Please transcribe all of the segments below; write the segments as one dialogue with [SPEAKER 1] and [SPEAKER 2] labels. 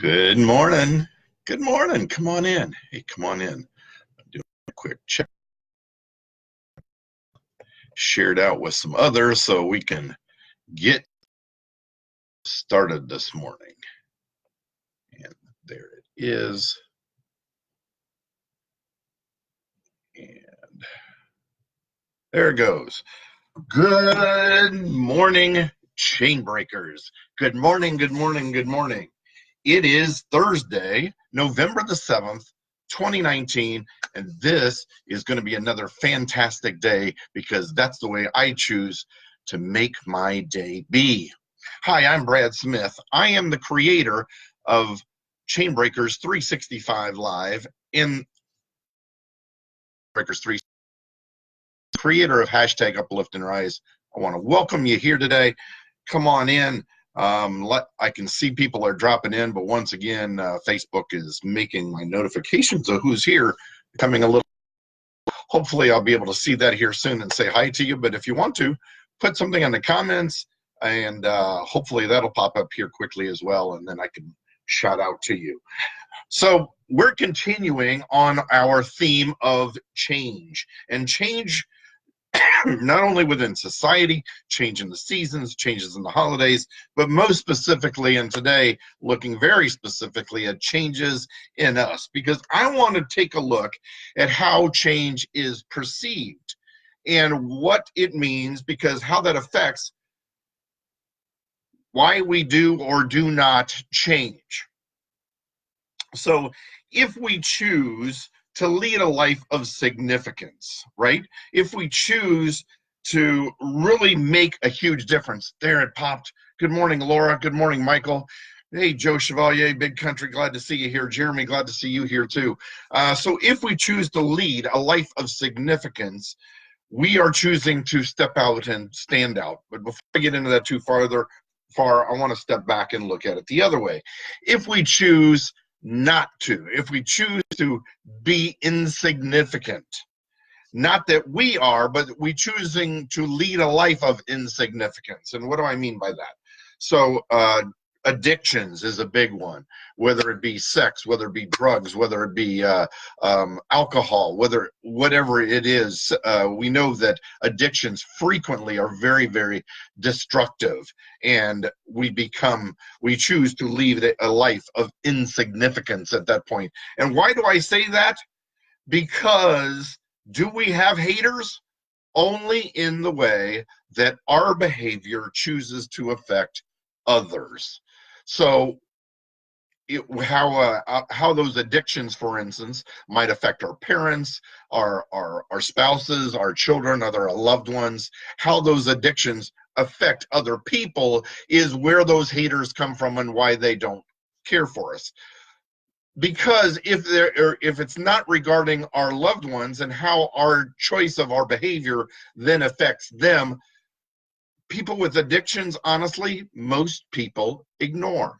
[SPEAKER 1] Good morning. Good morning. Come on in. Hey, come on in. I'm doing a quick check. Shared out with some others so we can get started this morning. And there it is. And there it goes. Good morning, Chainbreakers. Good morning, good morning, good morning. It is Thursday, November the 7th, 2019, and this is going to be another fantastic day because that's the way I choose to make my day be. Hi, I'm Brad Smith. I am the creator of Chainbreakers 365 Live in Breakers 3, creator of hashtag Uplift and Rise. I want to welcome you here today. Come on in. I can see people are dropping in, but once again, Facebook is making my notifications of who's here becoming a little. Hopefully, I'll be able to see that here soon and say hi to you. But if you want to, put something in the comments, and hopefully that'll pop up here quickly as well, and then I can shout out to you. So we're continuing on our theme of change, and change not only within society, change in the seasons, changes in the holidays, but most specifically, and today, looking very specifically at changes in us, because I want to take a look at how change is perceived and what it means, because how that affects why we do or do not change. So if we choose to lead a life of significance, right? If we choose to really make a huge difference. There it popped. Good morning, Laura. Good morning, Michael. Hey, Joe Chevalier, Big Country, glad to see you here. Jeremy, glad to see you here too. So if we choose to lead a life of significance, we are choosing to step out and stand out. But before I get into that too far, I want to step back and look at it the other way. If we choose not to, if we choose to be insignificant, not that we are, but we choosing to lead a life of insignificance. And what do I mean by that? So addictions is a big one, whether it be sex, whether it be drugs, whether it be alcohol, whatever it is. We know that addictions frequently are very, very destructive, and we choose to lead a life of insignificance at that point. And why do I say that? Because do we have haters? Only in the way that our behavior chooses to affect others. So how those addictions, for instance, might affect our parents, our spouses, our children, other loved ones, how those addictions affect other people is where those haters come from and why they don't care for us. Because if it's not regarding our loved ones and how our choice of our behavior then affects them, people with addictions, honestly, most people ignore.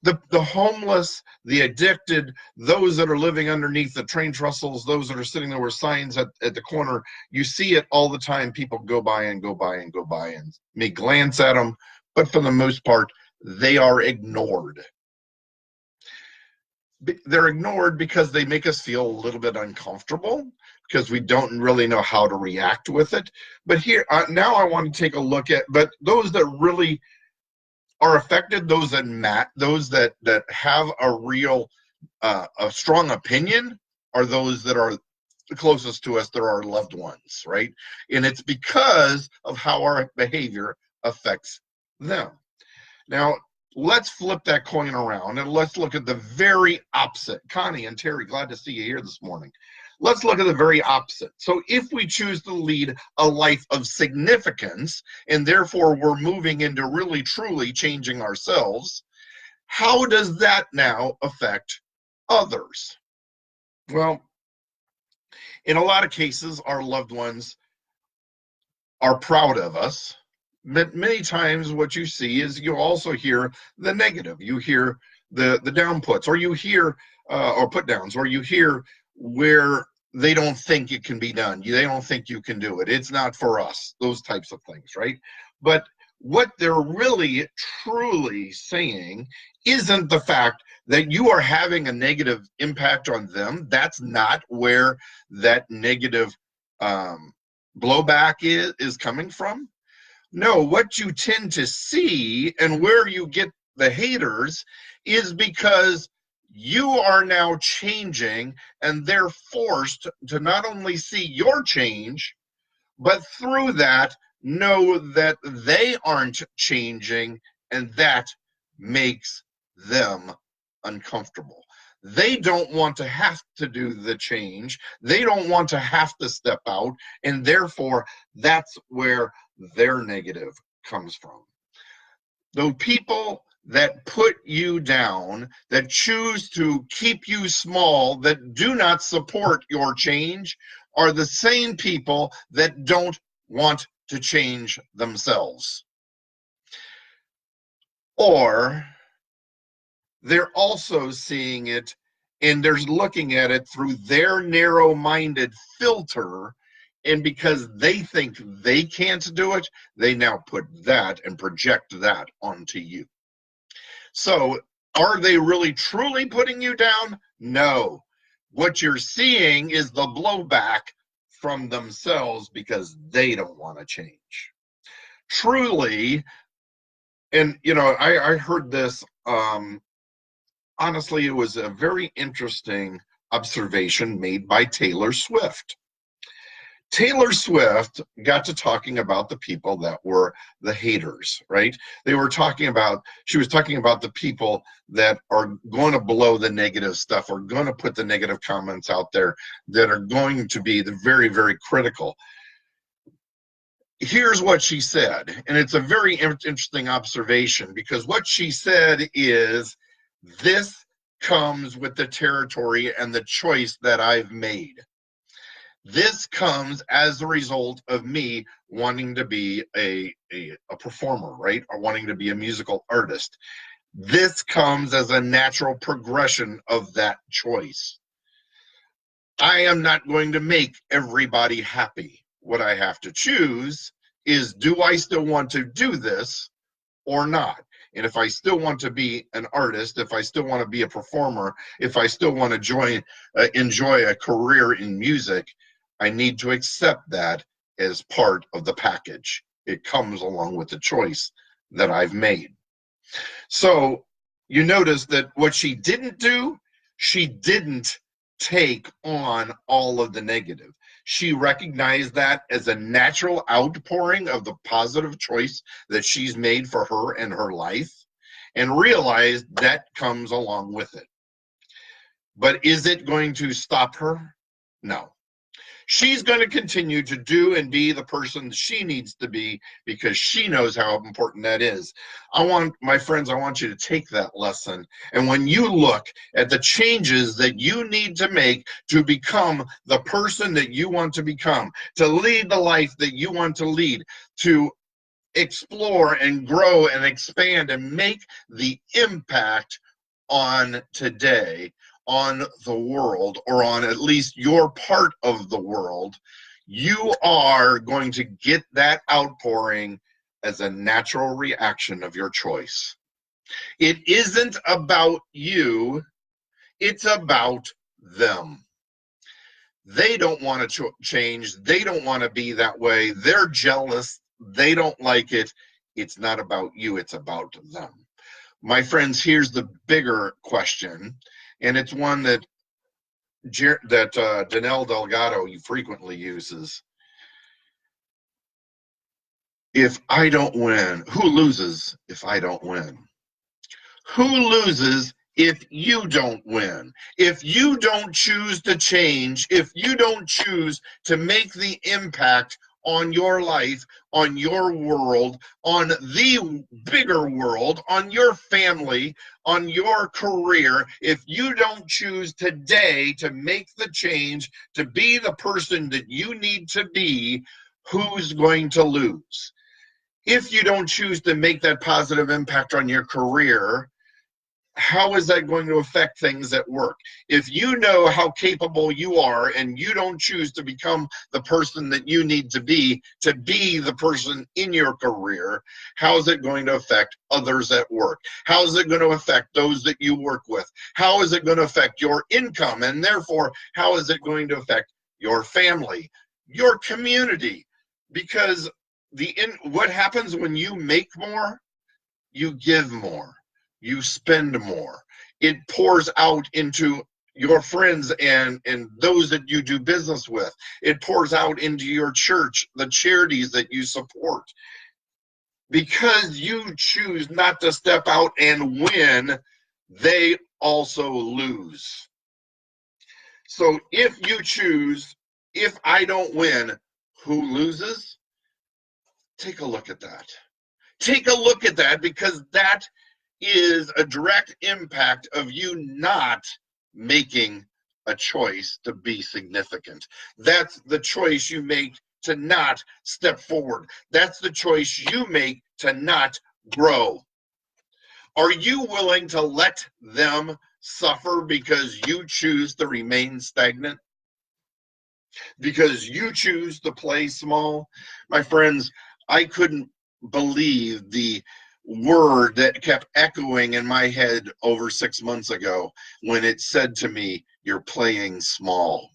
[SPEAKER 1] The homeless, the addicted, those that are living underneath the train trestles, those that are sitting there with signs at the corner, you see it all the time. People go by and go by and go by and may glance at them, but for the most part, they are ignored. They're ignored because they make us feel a little bit uncomfortable because we don't really know how to react with it. But here, now I want to take a look at, but those that really are affected, those that have a real, a strong opinion, are those that are the closest to us. They're our loved ones, right? And it's because of how our behavior affects them. Now, let's flip that coin around and let's look at the very opposite. Connie and Terry, glad to see you here this morning. Let's look at the very opposite. So if we choose to lead a life of significance, and therefore we're moving into really truly changing ourselves, how does that now affect others? Well, in a lot of cases, our loved ones are proud of us. But many times what you see is you also hear the negative. You hear the downputs, or you hear or put downs, or you hear where they don't think it can be done. They don't think you can do it. It's not for us, those types of things, right? But what they're really truly saying isn't the fact that you are having a negative impact on them, that's not where that negative blowback is coming from. No, what you tend to see and where you get the haters is because you are now changing, and they're forced to not only see your change, but through that know that they aren't changing, and that makes them uncomfortable. They don't want to have to do the change. They don't want to have to step out, and therefore that's where their negative comes from. The people that put you down, that choose to keep you small, that do not support your change, are the same people that don't want to change themselves. Or they're also seeing it and they're looking at it through their narrow-minded filter, and because they think they can't do it, they now put that and project that onto you. So are they really truly putting you down? No. What you're seeing is the blowback from themselves because they don't want to change. Truly, and I heard this, honestly, it was a very interesting observation made by Taylor Swift. Taylor Swift got to talking about the people that were the haters, right? She was talking about the people that are going to blow the negative stuff, or going to put the negative comments out there, that are going to be the very, very critical. Here's what she said, and it's a very interesting observation, because what she said is, this comes with the territory and the choice that I've made. This comes as a result of me wanting to be a performer, right? Or wanting to be a musical artist. This comes as a natural progression of that choice. I am not going to make everybody happy. What I have to choose is, do I still want to do this or not? And if I still want to be an artist, if I still want to be a performer, if I still want to enjoy a career in music, I need to accept that as part of the package. It comes along with the choice that I've made. So you notice that what she didn't do, she didn't take on all of the negative. She recognized that as a natural outpouring of the positive choice that she's made for her and her life, and realized that comes along with it. But is it going to stop her? No. She's going to continue to do and be the person she needs to be, because she knows how important that is. My friends, I want you to take that lesson. And when you look at the changes that you need to make to become the person that you want to become, to lead the life that you want to lead, to explore and grow and expand and make the impact on today, on the world, or on at least your part of the world, you are going to get that outpouring as a natural reaction of your choice. It isn't about you, it's about them. They don't want to change. They don't want to be that way. They're jealous. They don't like it. It's not about you, it's about them. My friends, here's the bigger question, and it's one that Danelle Delgado frequently uses. If I don't win, who loses if I don't win? Who loses if you don't win? If you don't choose to change, if you don't choose to make the impact on your life, on your world, on the bigger world, on your family, on your career, if you don't choose today to make the change, to be the person that you need to be, who's going to lose? If you don't choose to make that positive impact on your career, how is that going to affect things at work? If you know how capable you are and you don't choose to become the person that you need to be the person in your career, how is it going to affect others at work? How is it going to affect those that you work with? How is it going to affect your income? And therefore, how is it going to affect your family, your community? Because what happens when you make more? You give more. You spend more. It pours out into your friends and those that you do business with. It pours out into your church, the charities that you support. Because you choose not to step out and win, they also lose. So if you choose, if I don't win, who loses? Take a look at that. Take a look at that, because that is a direct impact of you not making a choice to be significant. That's the choice you make to not step forward. That's the choice you make to not grow. Are you willing to let them suffer because you choose to remain stagnant? Because you choose to play small? My friends, I couldn't believe the word that kept echoing in my head over 6 months ago when it said to me, you're playing small.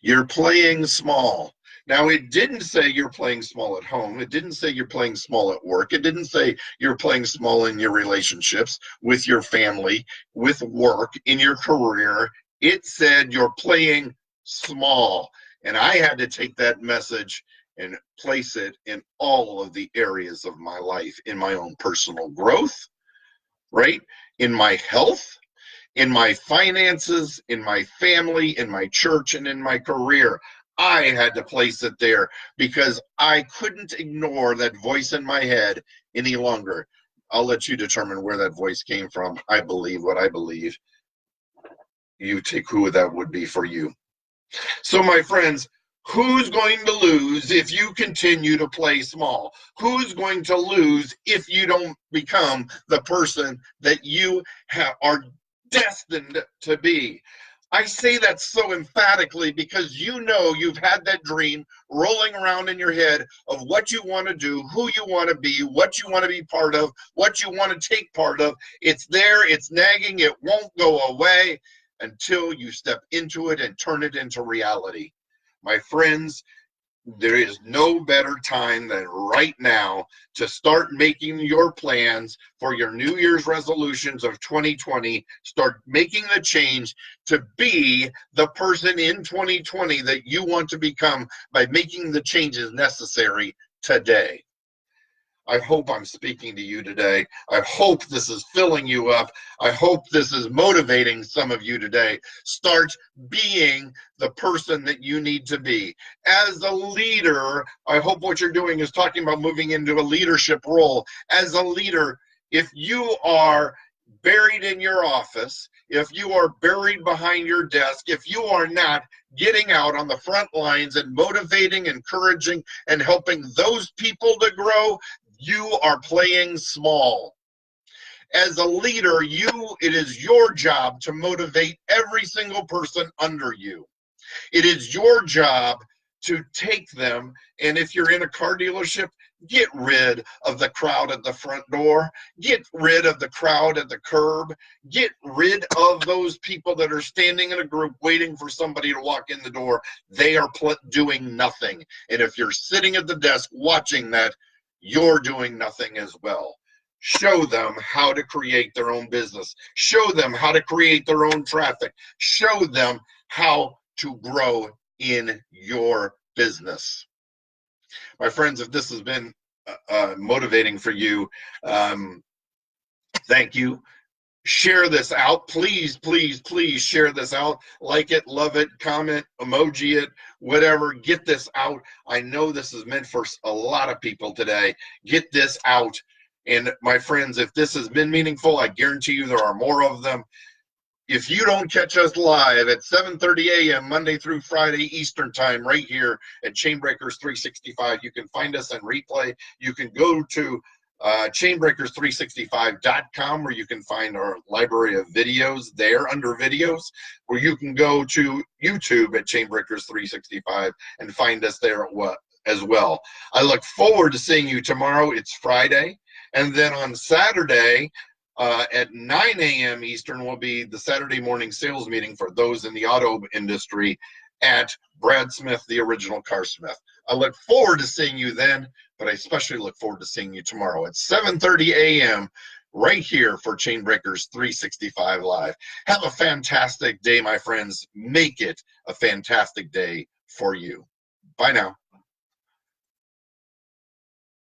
[SPEAKER 1] You're playing small. Now, it didn't say you're playing small at home. It didn't say you're playing small at work. It didn't say you're playing small in your relationships, with your family, with work, in your career. It said you're playing small. And I had to take that message and place it in all of the areas of my life, in my own personal growth, right? In my health, in my finances, in my family, in my church, and in my career. I had to place it there because I couldn't ignore that voice in my head any longer. I'll let you determine where that voice came from. I believe what I believe. You take who that would be for you. So, my friends, who's going to lose if you continue to play small? Who's going to lose if you don't become the person that you are destined to be? I say that so emphatically because you know you've had that dream rolling around in your head of what you want to do, who you want to be, what you want to be part of, what you want to take part of. It's there, it's nagging, it won't go away until you step into it and turn it into reality. My friends, there is no better time than right now to start making your plans for your New Year's resolutions of 2020. Start making the change to be the person in 2020 that you want to become by making the changes necessary today. I hope I'm speaking to you today. I hope this is filling you up. I hope this is motivating some of you today. Start being the person that you need to be. As a leader, I hope what you're doing is talking about moving into a leadership role. As a leader, if you are buried in your office, if you are buried behind your desk, if you are not getting out on the front lines and motivating, encouraging, and helping those people to grow, you are playing small. As a leader, it is your job to motivate every single person under you. It is your job to take them, and if you're in a car dealership, get rid of the crowd at the front door. Get rid of the crowd at the curb. Get rid of those people that are standing in a group waiting for somebody to walk in the door. They are doing nothing. And if you're sitting at the desk watching that, you're doing nothing as well. Show them how to create their own business. Show them how to create their own traffic. Show them how to grow in your business. My friends, if this has been motivating for you, thank you. Share this out. Please, please, please share this out. Like it, love it, comment, emoji it, whatever. Get this out. I know this is meant for a lot of people today. Get this out. And my friends, if this has been meaningful, I guarantee you there are more of them. If you don't catch us live at 7:30 a.m. Monday through Friday Eastern Time right here at Chainbreakers 365, you can find us on replay. You can go to Chainbreakers365.com, where you can find our library of videos there under videos, where you can go to YouTube at Chainbreakers365 and find us there as well. I look forward to seeing you tomorrow. It's Friday. And then on Saturday at 9 a.m. Eastern will be the Saturday morning sales meeting for those in the auto industry at Brad Smith, the original car smith. I look forward to seeing you then, but I especially look forward to seeing you tomorrow at 7:30 a.m. right here for Chainbreakers 365 Live. Have a fantastic day, my friends. Make it a fantastic day for you. Bye now.